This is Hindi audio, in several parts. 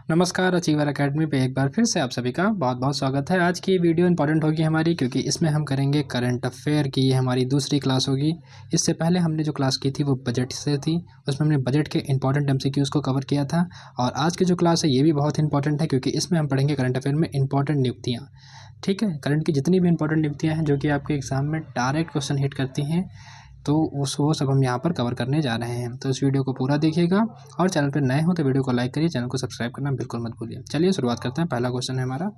नमस्कार अचीवर एकेडमी पे एक बार फिर से आप सभी का बहुत बहुत स्वागत है। आज की ये वीडियो इंपॉर्टेंट होगी हमारी, क्योंकि इसमें हम करेंगे करंट अफेयर की। ये हमारी दूसरी क्लास होगी। इससे पहले हमने जो क्लास की थी वो बजट से थी, उसमें हमने बजट के इंपॉर्टेंट एमसीक्यूज़ को कवर किया था। और आज की जो क्लास है ये भी बहुत इंपॉर्टेंट है, क्योंकि इसमें हम पढ़ेंगे करंट अफेयर में इंपॉर्टेंट नियुक्तियाँ। ठीक है, करंट की जितनी भी इंपॉर्टेंट नियुक्तियाँ हैं जो कि आपके एग्जाम में डायरेक्ट क्वेश्चन हिट करती हैं, तो वो सब हम यहाँ पर कवर करने जा रहे हैं। तो इस वीडियो को पूरा देखिएगा, और चैनल पर नए हो तो वीडियो को लाइक करिए, चैनल को सब्सक्राइब करना बिल्कुल मत भूलिए। चलिए शुरुआत करते हैं। पहला क्वेश्चन है हमारा,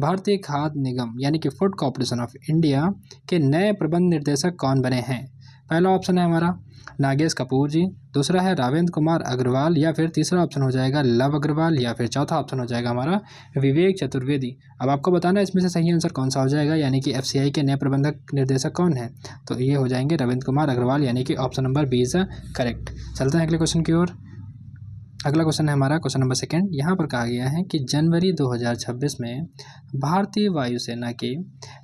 भारतीय खाद्य निगम यानी कि फूड कॉर्पोरेशन ऑफ इंडिया के नए प्रबंध निर्देशक कौन बने हैं? पहला ऑप्शन है हमारा नागेश कपूर जी, दूसरा है रावेंद्र कुमार अग्रवाल, या फिर तीसरा ऑप्शन हो जाएगा लव अग्रवाल, या फिर चौथा ऑप्शन हो जाएगा हमारा विवेक चतुर्वेदी। अब आपको बताना है इसमें से सही आंसर कौन सा हो जाएगा, यानी कि एफसीआई के नए प्रबंधक निर्देशक कौन है। तो ये हो जाएंगे रविंद्र कुमार अग्रवाल, यानी कि option number B is correct. चलते हैं अगले क्वेश्चन की ओर। अगला क्वेश्चन है हमारा क्वेश्चन नंबर सेकंड। यहाँ पर कहा गया है कि जनवरी 2026 में भारतीय वायुसेना के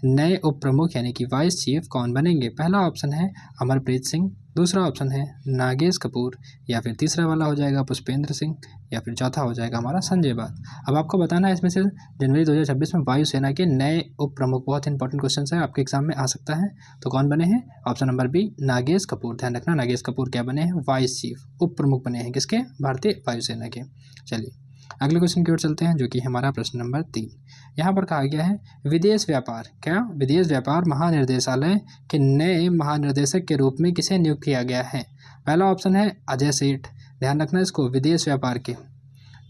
नए उप प्रमुख यानी कि वाइस चीफ कौन बनेंगे? पहला ऑप्शन है अमरप्रीत सिंह, दूसरा ऑप्शन है नागेश कपूर, या फिर तीसरा वाला हो जाएगा पुष्पेंद्र सिंह, या फिर चौथा हो जाएगा हमारा संजय बात। अब आपको बताना है इसमें से जनवरी 2026 में वायुसेना के नए उप प्रमुख, बहुत इंपॉर्टेंट क्वेश्चन है, आपके एग्जाम में आ सकता है। तो कौन बने हैं? Option number B Nagesh Kapoor. ध्यान रखना, नागेश कपूर क्या बने हैं? वाइस चीफ, उप प्रमुख बने हैं किसके? भारतीय वायुसेना के। चलिए अगले क्वेश्चन की ओर चलते हैं, जो कि हमारा प्रश्न नंबर 3। यहाँ पर कहा गया है विदेश व्यापार, क्या विदेश व्यापार महानिर्देशालय के नए महानिर्देशक के रूप में किसे नियुक्त किया गया है? पहला ऑप्शन है अजय सेठ, ध्यान रखना इसको, विदेश व्यापार के।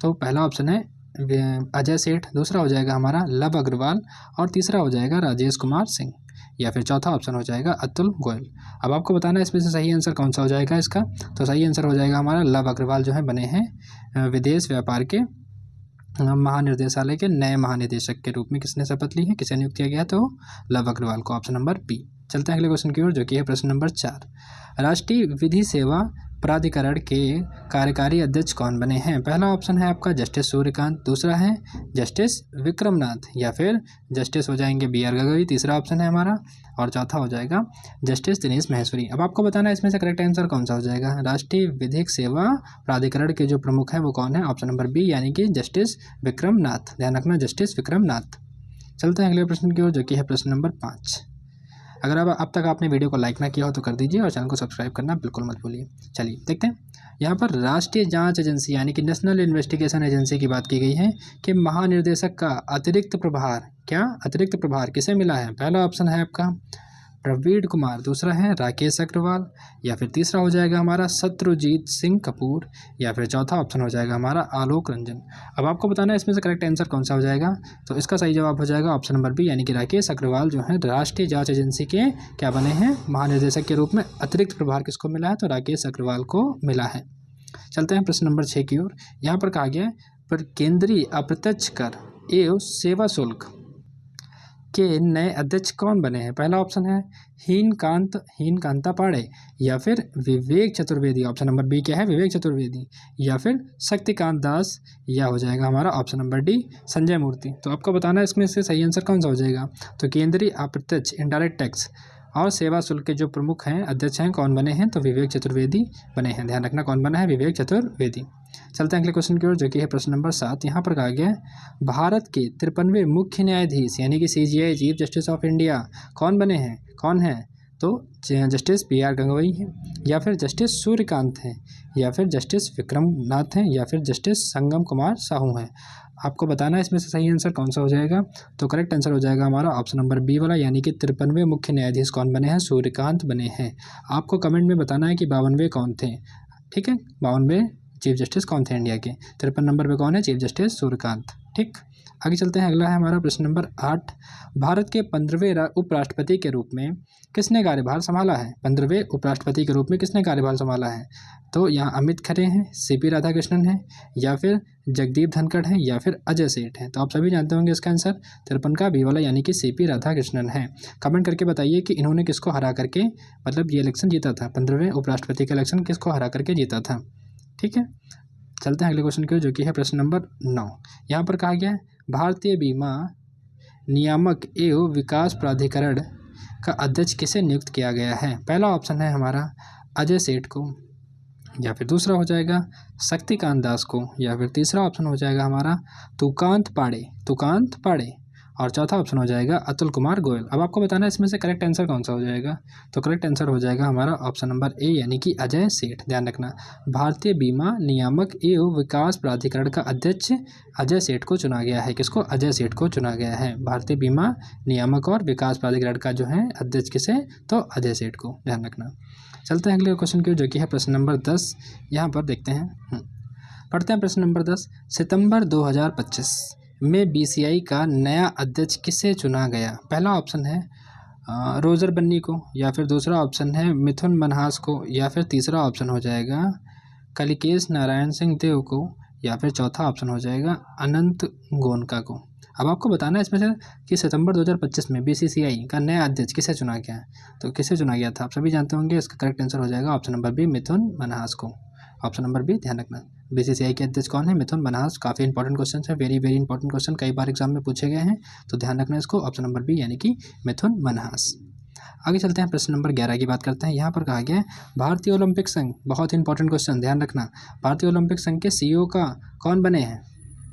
तो पहला ऑप्शन है अजय सेठ, दूसरा हो जाएगा हमारा लव अग्रवाल, और तीसरा हो जाएगा राजेश कुमार सिंह, या फिर चौथा ऑप्शन हो जाएगा अतुल गोयल। अब आपको बताना है इसमें से सही आंसर कौन सा हो जाएगा इसका। तो सही आंसर हो जाएगा हमारा लव अग्रवाल, जो है बने हैं विदेश व्यापार के महानिर्देशालय के नए महानिदेशक के रूप में। किसने शपथ ली है, किसे नियुक्त किया गया? तो लव अग्रवाल को, ऑप्शन नंबर बी। चलते हैं अगले क्वेश्चन की ओर, जो कि है प्रश्न नंबर 4। राष्ट्रीय विधि सेवा प्राधिकरण के कार्यकारी अध्यक्ष कौन बने हैं? पहला ऑप्शन है आपका जस्टिस सूर्यकांत, दूसरा है जस्टिस विक्रमनाथ, या फिर जस्टिस हो जाएंगे BR गगई, तीसरा ऑप्शन है हमारा, और चौथा हो जाएगा जस्टिस दिनेश महेश्वरी। अब आपको बताना है इसमें से करेक्ट आंसर कौन सा हो जाएगा। राष्ट्रीय विधिक सेवा प्राधिकरण के जो प्रमुख हैं वो कौन है? ऑप्शन नंबर बी, यानी कि जस्टिस विक्रमनाथ। ध्यान रखना, जस्टिस विक्रमनाथ। चलते हैं अगले प्रश्न की ओर, जो कि है प्रश्न नंबर 5। अगर अब तक आपने वीडियो को लाइक ना किया हो तो कर दीजिए, और चैनल को सब्सक्राइब करना बिल्कुल मत भूलिए। चलिए देखते हैं, यहाँ पर राष्ट्रीय जांच एजेंसी यानी कि नेशनल इन्वेस्टिगेशन एजेंसी की बात की गई है कि महानिर्देशक का अतिरिक्त प्रभार, क्या अतिरिक्त प्रभार किसे मिला है? पहला ऑप्शन है आपका प्रवीण कुमार, दूसरा है राकेश अग्रवाल, या फिर तीसरा हो जाएगा हमारा शत्रुजीत सिंह कपूर, या फिर चौथा ऑप्शन हो जाएगा हमारा आलोक रंजन। अब आपको बताना है इसमें से करेक्ट आंसर कौन सा हो जाएगा। तो इसका सही जवाब हो जाएगा ऑप्शन नंबर बी, यानी कि राकेश अग्रवाल जो है राष्ट्रीय जांच एजेंसी के क्या बने हैं? महानिदेशक के रूप में। अतिरिक्त प्रभार किसको मिला है? तो राकेश अग्रवाल को मिला है। चलते हैं प्रश्न नंबर 6 की ओर। यहाँ पर कहा गया है पर केंद्रीय अप्रत्यक्ष कर एवं सेवा शुल्क के नए अध्यक्ष कौन बने हैं? पहला ऑप्शन है हीनकांता पांडे, या फिर विवेक चतुर्वेदी, ऑप्शन नंबर बी क्या है? विवेक चतुर्वेदी, या फिर शक्तिकांत दास, या हो जाएगा हमारा ऑप्शन नंबर डी संजय मूर्ति। तो आपको बताना है इसमें से सही आंसर कौन सा हो जाएगा। तो केंद्रीय अप्रत्यक्ष इनडायरेक्ट टैक्स और सेवा शुल्क के जो प्रमुख हैं, अध्यक्ष हैं, कौन बने हैं? तो विवेक चतुर्वेदी बने हैं। ध्यान रखना कौन बना है? विवेक चतुर्वेदी। चलते हैं अगले क्वेश्चन की ओर, जो कि है प्रश्न नंबर 7। यहाँ पर कहा गया है भारत के 53वें मुख्य न्यायाधीश यानी कि CJI chief justice of India कौन बने हैं? कौन है? तो जस्टिस BR गगई हैं, या फिर जस्टिस सूर्यकांत हैं, या फिर जस्टिस विक्रमनाथ हैं, या फिर जस्टिस संगम कुमार साहू हैं। आपको बताना है इसमें से सही आंसर कौन सा हो जाएगा। तो करेक्ट आंसर हो जाएगा हमारा ऑप्शन नंबर बी वाला, यानी कि 53वें मुख्य न्यायाधीश कौन बने हैं? सूर्यकांत बने हैं। आपको कमेंट में बताना है कि 52वें कौन थे। ठीक है, 52वें चीफ जस्टिस कौन थे इंडिया के? 53 नंबर पे कौन है? Chief justice Suryakant. ठीक, आगे चलते हैं। अगला है हमारा प्रश्न नंबर 8। भारत के 15वें उपराष्ट्रपति के रूप में किसने कार्यभार संभाला है? 15वें उपराष्ट्रपति के रूप में किसने कार्यभार संभाला है? तो यहाँ अमित खरे हैं, CP राधाकृष्णन हैं, या फिर जगदीप धनखड़ हैं, या फिर अजय सेठ हैं। तो आप सभी जानते होंगे इसका आंसर 53 का बी वाला, यानी कि CP राधाकृष्णन है। कमेंट करके बताइए कि इन्होंने किसको हरा करके, मतलब ये इलेक्शन जीता था, 15वें उपराष्ट्रपति का इलेक्शन किसको हरा करके जीता था। ठीक है, चलते हैं अगले क्वेश्चन की ओर, जो कि है प्रश्न नंबर 9। यहाँ पर कहा गया है भारतीय बीमा नियामक एवं विकास प्राधिकरण का अध्यक्ष किसे नियुक्त किया गया है? पहला ऑप्शन है हमारा अजय सेठ को, या फिर दूसरा हो जाएगा शक्तिकांत दास को, या फिर तीसरा ऑप्शन हो जाएगा हमारा तुकांत पाड़े, और चौथा ऑप्शन हो जाएगा अतुल कुमार गोयल। अब आपको बताना है इसमें से करेक्ट आंसर कौन सा हो जाएगा। तो करेक्ट आंसर हो जाएगा हमारा ऑप्शन नंबर ए, यानी कि अजय सेठ। ध्यान रखना, भारतीय बीमा नियामक एवं विकास प्राधिकरण का अध्यक्ष अजय सेठ को चुना गया है। किसको? अजय सेठ को चुना गया है। भारतीय बीमा नियामक और विकास प्राधिकरण का जो है अध्यक्ष किसे? तो अजय सेठ को। ध्यान रखना। चलते हैं अगले क्वेश्चन की, जो कि है प्रश्न नंबर 10। यहाँ पर देखते हैं, पढ़ते हैं प्रश्न नंबर 10। सितंबर 2025 में बीसीआई का नया अध्यक्ष किसे चुना गया? पहला ऑप्शन है रोजर बन्नी को, या फिर दूसरा ऑप्शन है मिथुन मनहास को, या फिर तीसरा ऑप्शन हो जाएगा कलिकेश नारायण सिंह देव को, या फिर चौथा ऑप्शन हो जाएगा अनंत गोनका को। अब आपको बताना है इसमें से कि सितंबर 2025 में बीसीसीआई का नया अध्यक्ष किसे चुना गया है। तो किसे चुना गया था आप सभी जानते होंगे। इसका करेक्ट आंसर हो जाएगा ऑप्शन नंबर बी, मिथुन मनहास को। ऑप्शन नंबर बी ध्यान रखना। बीसीसीआई के अध्यक्ष कौन है? मिथुन मनहास। काफ़ी इंपॉर्टेंट क्वेश्चन है, वेरी वेरी इंपॉर्टेंट क्वेश्चन, कई बार एग्जाम में पूछे गए हैं, तो ध्यान रखना इसको। ऑप्शन नंबर बी यानी कि मिथुन मनहास। आगे चलते हैं, प्रश्न नंबर 11 की बात करते हैं। यहाँ पर कहा गया है भारतीय ओलंपिक संघ, बहुत इंपॉर्टेंट क्वेश्चन, ध्यान रखना। भारतीय ओलंपिक संघ के सीईओ का कौन बने हैं?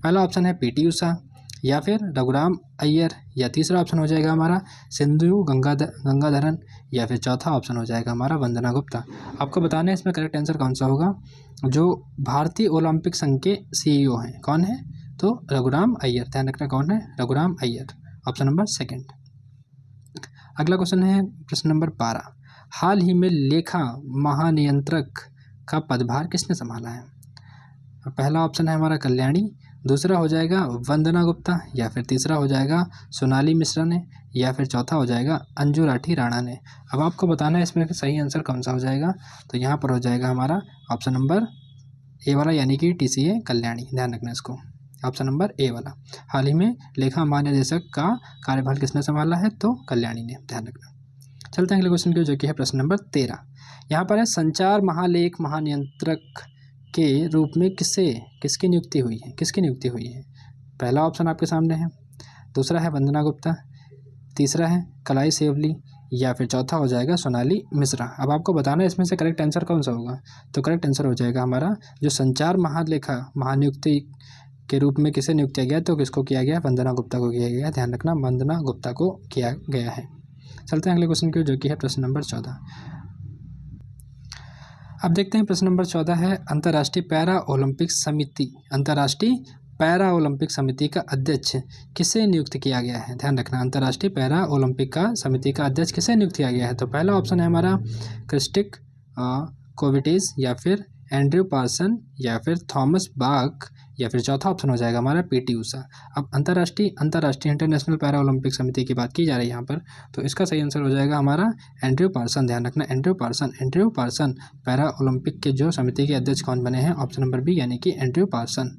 पहला ऑप्शन है पीटी उषा, या फिर रघुराम अय्यर, या तीसरा ऑप्शन हो जाएगा हमारा सिंधु गंगाधरन, या फिर चौथा ऑप्शन हो जाएगा हमारा वंदना गुप्ता। आपको बताना है इसमें करेक्ट आंसर कौन सा होगा। जो भारतीय ओलंपिक संघ के सीईओ हैं कौन है? तो रघुराम अय्यर। ध्यान रखना कौन है? Raghuram Iyer. Option number second. अगला क्वेश्चन है प्रश्न नंबर 12। हाल ही में लेखा महानियंत्रक का पदभार किसने संभाला है? पहला ऑप्शन है हमारा कल्याणी, दूसरा हो जाएगा वंदना गुप्ता, या फिर तीसरा हो जाएगा सोनाली मिश्रा ने, या फिर चौथा हो जाएगा अंजू राठी राणा ने। अब आपको बताना है इसमें सही आंसर कौन सा हो जाएगा। तो यहाँ पर हो जाएगा हमारा ऑप्शन नंबर ए वाला, यानी कि टीसीए कल्याणी। ध्यान रखना इसको, ऑप्शन नंबर ए वाला। हाल ही में लेखा महानिदेशक का कार्यभार किसने संभाला है? तो कल्याणी ने। ध्यान रखना। चलते हैं अगले क्वेश्चन की, जो कि है प्रश्न नंबर 13। यहाँ पर है संचार महालेख महानियंत्रक के रूप में किसकी नियुक्ति हुई है? किसकी नियुक्ति हुई है? पहला ऑप्शन आपके सामने है, दूसरा है वंदना गुप्ता, तीसरा है कलाई सेवली, या फिर चौथा हो जाएगा सोनाली मिश्रा। अब आपको बताना है इसमें से करेक्ट आंसर कौन सा होगा। तो करेक्ट आंसर हो जाएगा हमारा जो संचार महालेखा महानियुक्ति के रूप में किसे नियुक्त किया गया, तो किसको किया गया? वंदना गुप्ता को किया गया। ध्यान रखना, वंदना गुप्ता को किया गया है। चलते हैं अगले क्वेश्चन की, जो कि है प्रश्न नंबर 14। अब देखते हैं प्रश्न नंबर 14 है अंतर्राष्ट्रीय पैरा ओलंपिक समिति का अध्यक्ष किसे नियुक्त किया गया है? ध्यान रखना, अंतर्राष्ट्रीय पैरा ओलंपिक का समिति का अध्यक्ष किसे नियुक्त किया गया है? तो पहला ऑप्शन है हमारा क्रिस्टिक कोविटेज, या फिर एंड्रयू पार्सन, या फिर थॉमस बाक, या फिर चौथा ऑप्शन हो जाएगा हमारा पीटी उषा। अब अंतर्राष्ट्रीय इंटरनेशनल पैरा ओलंपिक समिति की बात की जा रही है यहाँ पर, तो इसका सही आंसर हो जाएगा हमारा एंड्रयू पार्सन। ध्यान रखना, एंड्रयू पार्सन पैरा ओलंपिक के जो समिति के अध्यक्ष कौन बने हैं? ऑप्शन नंबर बी यानी कि एंड्रयू पार्सन।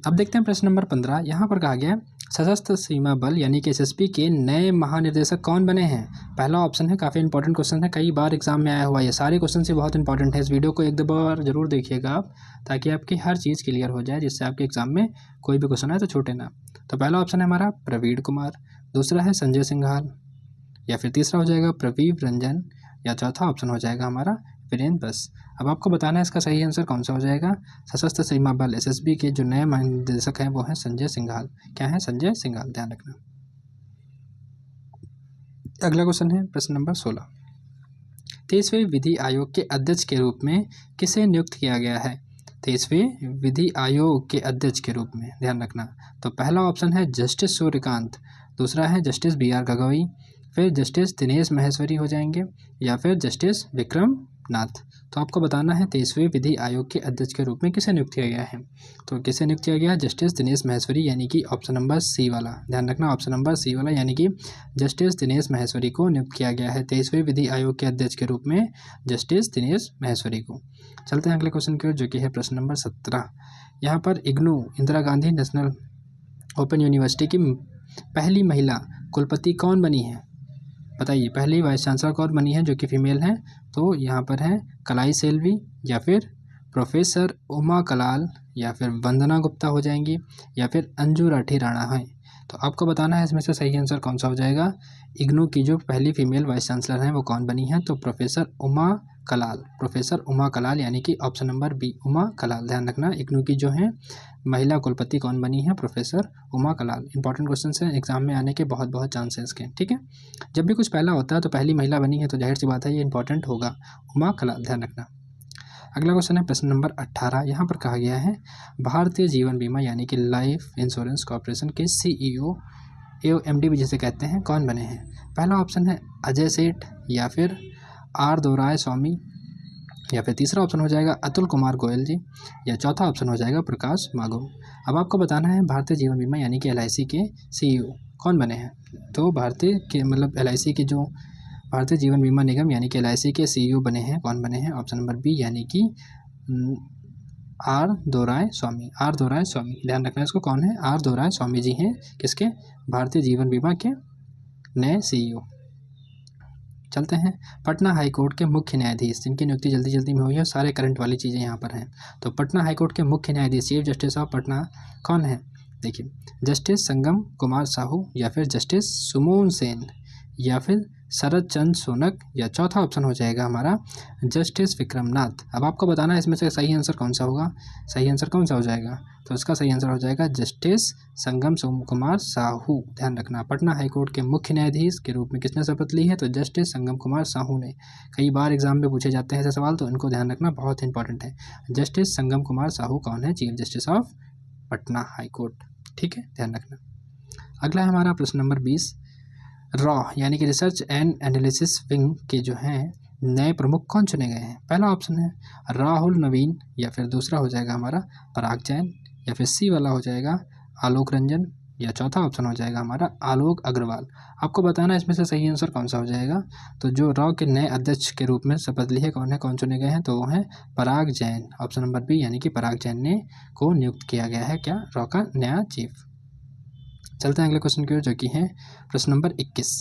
अब देखते हैं प्रश्न नंबर 15। यहाँ पर कहा गया सशस्त्र सीमा बल यानी कि एसएसबी के नए महानिदेशक कौन बने हैं? पहला ऑप्शन है, काफ़ी इंपॉर्टेंट क्वेश्चन है, कई बार एग्जाम में आया हुआ, ये सारे क्वेश्चन से बहुत इंपॉर्टेंट है। इस वीडियो को एक दो बार जरूर देखिएगा आप, ताकि आपकी हर चीज़ क्लियर हो जाए, जिससे आपके एग्जाम में कोई भी क्वेश्चन आए तो छूटे ना। तो पहला ऑप्शन है हमारा प्रवीण कुमार, दूसरा है संजय सिंघाल, या फिर तीसरा हो जाएगा प्रवीव रंजन, या चौथा ऑप्शन हो जाएगा हमारा वीरेंद्र बस। अब आपको बताना है इसका सही आंसर कौन सा हो जाएगा। सशस्त्र सीमा बल एसएसबी के जो नए महानिदेशक हैं वो हैं संजय सिंघाल। क्या है? संजय सिंघाल। ध्यान रखना। अगला क्वेश्चन है प्रश्न नंबर 16। 23वें विधि आयोग के अध्यक्ष के रूप में किसे नियुक्त किया गया है? 23वें विधि आयोग के अध्यक्ष के रूप में, ध्यान रखना। तो पहला ऑप्शन है जस्टिस सूर्यकांत, दूसरा है जस्टिस BR गगोई, फिर जस्टिस दिनेश महेश्वरी हो जाएंगे, या फिर जस्टिस विक्रम नाथ। तो आपको बताना है 23वें विधि आयोग के अध्यक्ष के रूप में किसे नियुक्त किया गया है। तो किसे नियुक्त किया गया? जस्टिस दिनेश महेश्वरी, यानी कि ऑप्शन नंबर सी वाला। ध्यान रखना, ऑप्शन नंबर सी वाला, यानी कि जस्टिस दिनेश महेश्वरी को नियुक्त किया गया है 23वें विधि आयोग के अध्यक्ष के रूप में, जस्टिस दिनेश महेश्वरी को। चलते हैं अगले क्वेश्चन की ओर, जो कि है प्रश्न नंबर 17। यहाँ पर IGNOU Indira Gandhi national open university की पहली महिला कुलपति कौन बनी है? बताइए, पहली वाइस चांसलर कौन बनी है जो कि फीमेल है? तो यहाँ पर है कलाई सेल्वी, या फिर प्रोफेसर उमा कलाल, या फिर वंदना गुप्ता हो जाएंगी, या फिर अंजू राठी राणा है। तो आपको बताना है इसमें से सही आंसर कौन सा हो जाएगा। इग्नू की जो पहली फीमेल वाइस चांसलर हैं वो कौन बनी है, तो प्रोफेसर उमा कलाल, प्रोफेसर उमा कलाल, यानी कि option number B Uma Kalal. ध्यान रखना, इग्नू की जो है महिला कुलपति कौन बनी है, professor Uma Kalal. Important question है, एग्जाम में आने के बहुत बहुत चांसेस के, ठीक है। जब भी कुछ पहला होता है तो पहली महिला बनी है तो जाहिर सी बात है ये इंपॉर्टेंट होगा, उमा कलाल, ध्यान रखना। अगला क्वेश्चन है प्रश्न नंबर 18। यहाँ पर कहा गया है भारतीय जीवन बीमा यानी कि लाइफ इंश्योरेंस कॉर्पोरेशन के CEO MD भी जिसे कहते हैं कौन बने हैं। पहला ऑप्शन है अजय सेठ, या फिर R दोराय स्वामी, या फिर तीसरा ऑप्शन हो जाएगा अतुल कुमार गोयल जी, या चौथा ऑप्शन हो जाएगा प्रकाश मागुम। अब आपको बताना है भारतीय जीवन बीमा यानी कि LIC के CEO कौन बने हैं। तो भारतीय के मतलब LIC के जो भारतीय जीवन बीमा निगम यानी कि LIC के CEO बने हैं कौन बने हैं, ऑप्शन नंबर बी यानी कि R दोराय स्वामी, R दोराय स्वामी। ध्यान रखना इसको, कौन है, R दोराय स्वामी जी हैं किसके, भारतीय जीवन बीमा के नए CEO। चलते हैं पटना हाई कोर्ट के मुख्य न्यायाधीश जिनकी नियुक्ति जल्दी जल्दी में हुई है, सारे करंट वाली चीज़ें यहाँ पर हैं। तो पटना हाई कोर्ट के मुख्य न्यायाधीश चीफ जस्टिस ऑफ पटना कौन है। देखिए, जस्टिस संगम कुमार साहू, या फिर जस्टिस सुमोन सेन, या फिर शरद चंद्र सोनक, या चौथा ऑप्शन हो जाएगा हमारा जस्टिस विक्रमनाथ। अब आपको बताना है इसमें से सही आंसर कौन सा होगा, सही आंसर कौन सा हो जाएगा। तो इसका सही आंसर हो जाएगा जस्टिस संगम कुमार साहू। ध्यान रखना, पटना हाईकोर्ट के मुख्य न्यायाधीश के रूप में किसने शपथ ली है, तो जस्टिस संगम कुमार साहू ने। कई बार एग्जाम में पूछे जाते हैं ऐसे सवाल, तो इनको ध्यान रखना, बहुत इंपॉर्टेंट है। जस्टिस संगम कुमार साहू कौन है, chief justice of Patna high court, ठीक है, ध्यान रखना। अगला है हमारा प्रश्न नंबर 20। रॉ यानी कि रिसर्च एंड एनालिसिस विंग के जो हैं नए प्रमुख कौन चुने गए हैं। पहला ऑप्शन है राहुल नवीन, या फिर दूसरा हो जाएगा हमारा पराग जैन, या फिर सी वाला हो जाएगा आलोक रंजन, या चौथा ऑप्शन हो जाएगा हमारा आलोक अग्रवाल। आपको बताना है इसमें से सही आंसर कौन सा हो जाएगा। तो जो रॉ के नए अध्यक्ष के रूप में शपथ ली है कौन है, कौन चुने गए हैं, तो वो है पराग जैन, ऑप्शन नंबर बी यानी कि पराग जैन ने को नियुक्त किया गया है क्या, रॉ का नया चीफ। चलते हैं अगले क्वेश्चन की ओर, जो कि है प्रश्न नंबर 21।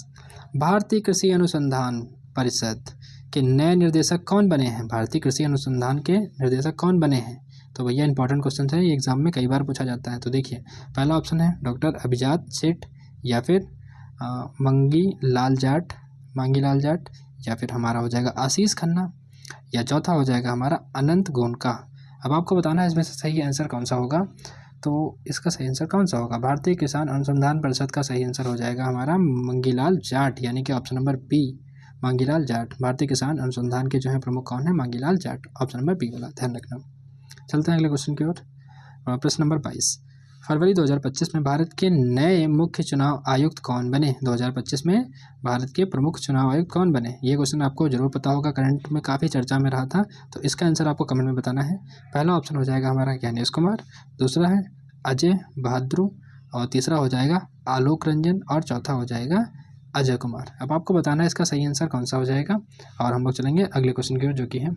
भारतीय कृषि अनुसंधान परिषद के नए निर्देशक कौन बने हैं, भारतीय कृषि अनुसंधान के निर्देशक कौन बने हैं। तो भैया इंपॉर्टेंट क्वेश्चन है, ये एग्जाम में कई बार पूछा जाता है। तो देखिए, पहला ऑप्शन है डॉक्टर अभिजात सेठ, या फिर मांगी लाल जाट, या फिर हमारा हो जाएगा आशीष खन्ना, या चौथा हो जाएगा हमारा अनंत गोनका। अब आपको बताना है इसमें से सही आंसर कौन सा होगा। तो इसका सही आंसर कौन सा होगा, भारतीय किसान अनुसंधान परिषद का सही आंसर हो जाएगा हमारा मांगीलाल जाट, यानी कि option number B Mangilal Jat. भारतीय किसान अनुसंधान के जो है प्रमुख कौन है, Mangilal Jat, option number B वाला, ध्यान रखना। चलते हैं अगले क्वेश्चन की ओर, प्रश्न नंबर 22। फरवरी 2025 में भारत के नए मुख्य चुनाव आयुक्त कौन बने। 2025 में भारत के प्रमुख चुनाव आयुक्त कौन बने, ये क्वेश्चन आपको जरूर पता होगा, करंट में काफ़ी चर्चा में रहा था। तो इसका आंसर आपको कमेंट में बताना है। पहला ऑप्शन हो जाएगा हमारा ज्ञानेश कुमार, दूसरा है अजय बहादुर, और तीसरा हो जाएगा आलोक रंजन, और चौथा हो जाएगा अजय कुमार। अब आपको बताना है इसका सही आंसर कौन सा हो जाएगा। और हम लोग चलेंगे अगले क्वेश्चन की ओर, जो कि है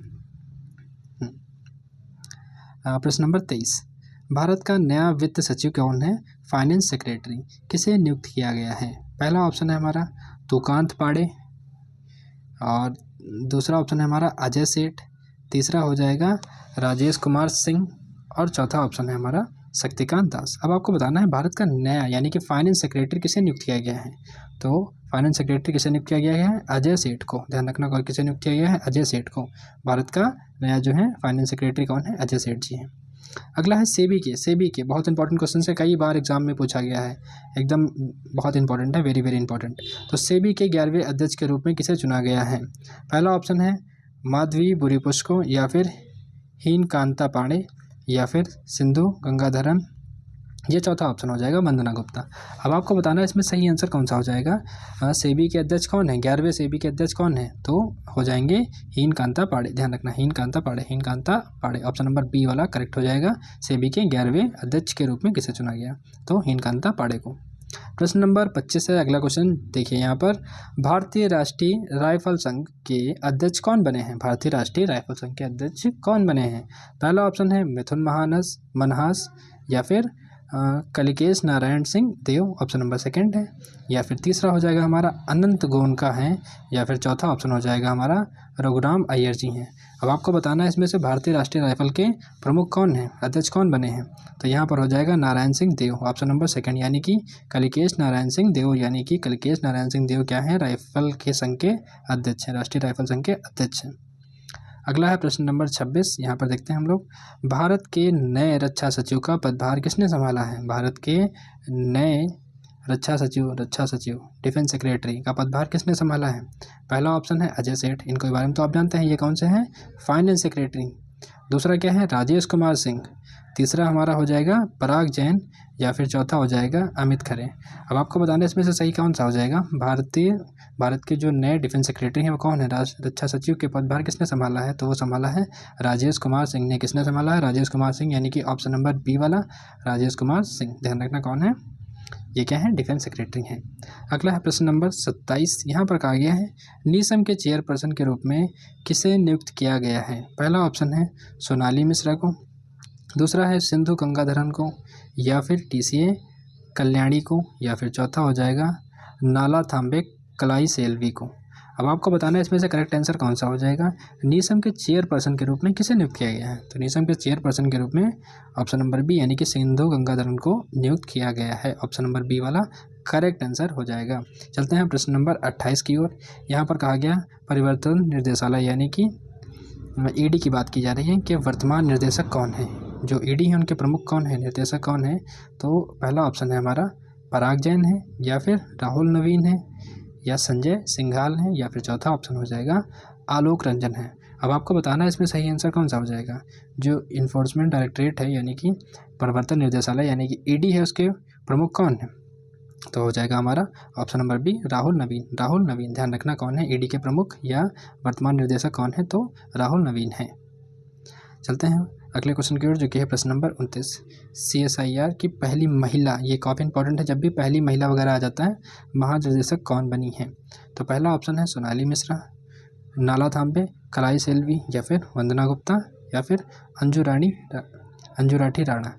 प्रश्न नंबर 23। भारत का नया वित्त सचिव कौन है, फाइनेंस सेक्रेटरी किसे नियुक्त किया गया है। पहला ऑप्शन है हमारा तुकांत पाड़े, और दूसरा ऑप्शन है हमारा अजय सेठ, तीसरा हो जाएगा राजेश कुमार सिंह, और चौथा ऑप्शन है हमारा शक्तिकांत दास। अब आपको बताना है भारत का नया यानी कि फाइनेंस सेक्रेटरी किसे नियुक्त किया गया है। तो फाइनेंस सेक्रेटरी किसे नियुक्त किया गया है, अजय सेठ को। ध्यान रखना, और किसे नियुक्त किया गया है, अजय सेठ को। भारत का नया जो है फाइनेंस सेक्रेटरी कौन है, अजय सेठ जी हैं। अगला है सेबी के बहुत इंपॉर्टेंट क्वेश्चन से, कई बार एग्जाम में पूछा गया है, एकदम बहुत इंपॉर्टेंट है, वेरी वेरी इंपॉर्टेंट। तो सेबी के 11वें अध्यक्ष के रूप में किसे चुना गया है। पहला ऑप्शन है माधवी बुरीपुष्को, या फिर हीन कांता पांडे, या फिर सिंधु गंगाधरन, ये चौथा ऑप्शन हो जाएगा वंदना गुप्ता। अब आपको बताना है इसमें सही आंसर कौन सा हो जाएगा। सेबी के अध्यक्ष कौन है, 11वें सेबी के अध्यक्ष कौन है, तो हो जाएंगे हीन कांता पाड़े। ध्यान रखना, हीन कांता पाड़े, ऑप्शन नंबर बी वाला करेक्ट हो जाएगा। सेबी के 11वें अध्यक्ष के रूप में किसे चुना गया, तो हीन कांता पाड़े को। प्रश्न नंबर 25 है अगला क्वेश्चन। देखिए यहाँ पर भारतीय राष्ट्रीय राइफल संघ के अध्यक्ष कौन बने हैं, भारतीय राष्ट्रीय राइफल संघ के अध्यक्ष कौन बने हैं। पहला ऑप्शन है मिथुन मनहास, या फिर कलिकेश नारायण सिंह देव, ऑप्शन नंबर सेकंड है। या फिर तीसरा हो जाएगा हमारा अनंत गोनका है। या फिर चौथा ऑप्शन हो जाएगा हमारा रघुराम अय्यर जी हैं। अब आपको बताना है इसमें से भारतीय राष्ट्रीय राइफल के प्रमुख कौन हैं, अध्यक्ष कौन बने हैं। तो यहाँ पर हो जाएगा नारायण सिंह देव, ऑप्शन नंबर सेकंड, यानी कि कलिकेश नारायण सिंह देव, यानी कि कलिकेश नारायण सिंह देव क्या है, राइफल के संघ के अध्यक्ष हैं, राष्ट्रीय राइफल संघ के अध्यक्ष हैं। अगला है प्रश्न नंबर 26। यहाँ पर देखते हैं हम लोग, भारत के नए रक्षा सचिव का पदभार किसने संभाला है। भारत के नए रक्षा सचिव डिफेंस सेक्रेटरी का पदभार किसने संभाला है। पहला ऑप्शन है अजय सेठ, इनको बारे में तो आप जानते हैं, ये कौन से हैं, फाइनेंस सेक्रेटरी। दूसरा क्या है, राजेश कुमार सिंह। तीसरा हमारा हो जाएगा पराग जैन। या फिर चौथा हो जाएगा अमित खरे। अब आपको बताना है इसमें से सही कौन सा हो जाएगा। भारत के जो नए डिफेंस सेक्रेटरी हैं वो कौन है, रक्षा सचिव के पदभार किसने संभाला है, तो वो संभाला है राजेश कुमार सिंह ने। किसने संभाला है, राजेश कुमार सिंह, यानी कि ऑप्शन नंबर बी वाला राजेश कुमार सिंह। ध्यान रखना कौन है, ये क्या है, डिफेंस सेक्रेटरी हैं। अगला है प्रश्न नंबर 27। यहाँ पर कहा गया है, नीसम के चेयरपर्सन के रूप में किसे नियुक्त किया गया है। पहला ऑप्शन है सोनाली मिश्रा को। दूसरा है सिंधु गंगाधरन को। या फिर TCA कल्याणी को। या फिर चौथा हो जाएगा नाला थाम्बे कलाई सेल्वी को। अब आपको बताना है इसमें से करेक्ट आंसर कौन सा हो जाएगा। नीसम के चेयरपर्सन के रूप में किसे नियुक्त किया गया है, तो नीसम के चेयरपर्सन के रूप में ऑप्शन नंबर बी, यानी कि सिंधु गंगाधरन को नियुक्त किया गया है। ऑप्शन नंबर बी वाला करेक्ट आंसर हो जाएगा। चलते हैं प्रश्न नंबर 28 की ओर। यहाँ पर कहा गया परिवर्तन निर्देशालय, यानी कि ED की बात की जा रही है कि वर्तमान निर्देशक कौन है। जो ED है उनके प्रमुख कौन है, निर्देशक कौन है। तो पहला ऑप्शन है हमारा पराग जैन है। या फिर राहुल नवीन है। या संजय सिंघाल है। या फिर चौथा ऑप्शन हो जाएगा आलोक रंजन है। अब आपको बताना है इसमें सही आंसर कौन सा हो जाएगा। जो इन्फोर्समेंट डायरेक्टरेट है, यानी कि प्रवर्तन निर्देशालय, यानी कि ED है, उसके प्रमुख कौन है, तो हो जाएगा हमारा ऑप्शन नंबर बी राहुल नवीन। ध्यान रखना कौन है ED के प्रमुख या वर्तमान निर्देशक कौन है, तो राहुल नवीन है। चलते हैं अगले क्वेश्चन की ओर, जो कि है प्रश्न नंबर 29। CSIR की पहली महिला, ये काफ़ी इंपॉर्टेंट है, जब भी पहली महिला वगैरह आ जाता है, महानिर्देशक कौन बनी है। तो पहला ऑप्शन है सोनाली मिश्रा, नाला थाम्बे, कलाई सेल्वी, या फिर वंदना गुप्ता, या फिर अंजुराठी राणा।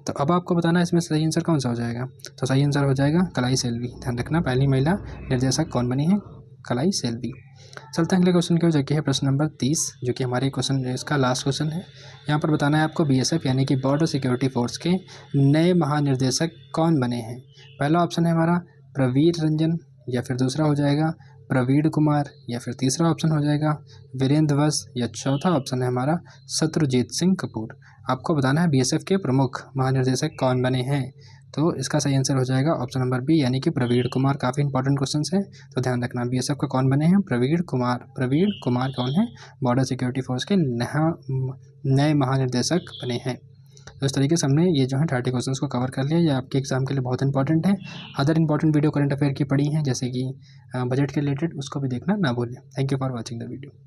तो अब आपको बताना है इसमें सही आंसर कौन सा हो जाएगा। तो सही आंसर हो जाएगा कलाई सेल्वी। ध्यान रखना पहली महिला निर्देशक कौन बनी है, कलाई सेल्वी। चलते हैं अगले क्वेश्चन की ओर, जो कि है प्रश्न नंबर 30, जो कि हमारे क्वेश्चन इसका लास्ट क्वेश्चन है। यहाँ पर बताना है आपको BSF यानी कि बॉर्डर सिक्योरिटी फोर्स के नए महानिर्देशक कौन बने हैं। पहला ऑप्शन है हमारा प्रवीर रंजन। या फिर दूसरा हो जाएगा प्रवीण कुमार। या फिर तीसरा ऑप्शन हो जाएगा वीरेंद्र वस। या चौथा ऑप्शन है हमारा शत्रुजीत सिंह कपूर। आपको बताना है BSF के प्रमुख महानिर्देशक कौन बने हैं। तो इसका सही आंसर हो जाएगा ऑप्शन नंबर बी, यानी कि प्रवीण कुमार। काफ़ी इंपॉर्टेंट क्वेश्चन है, तो ध्यान रखना BSF का कौन बने हैं, प्रवीण कुमार कौन है, बॉर्डर सिक्योरिटी फोर्स के नए महानिर्देशक बने हैं। तो इस तरीके से हमने ये जो है 30 क्वेश्चंस को कवर कर लिया। ये आपके एग्जाम के लिए बहुत इंपॉर्टेंट है। Other important video current affair की पड़ी हैं, जैसे कि बजट के रिलेटेड, उसको भी देखना ना भूलें। Thank you for watching the video.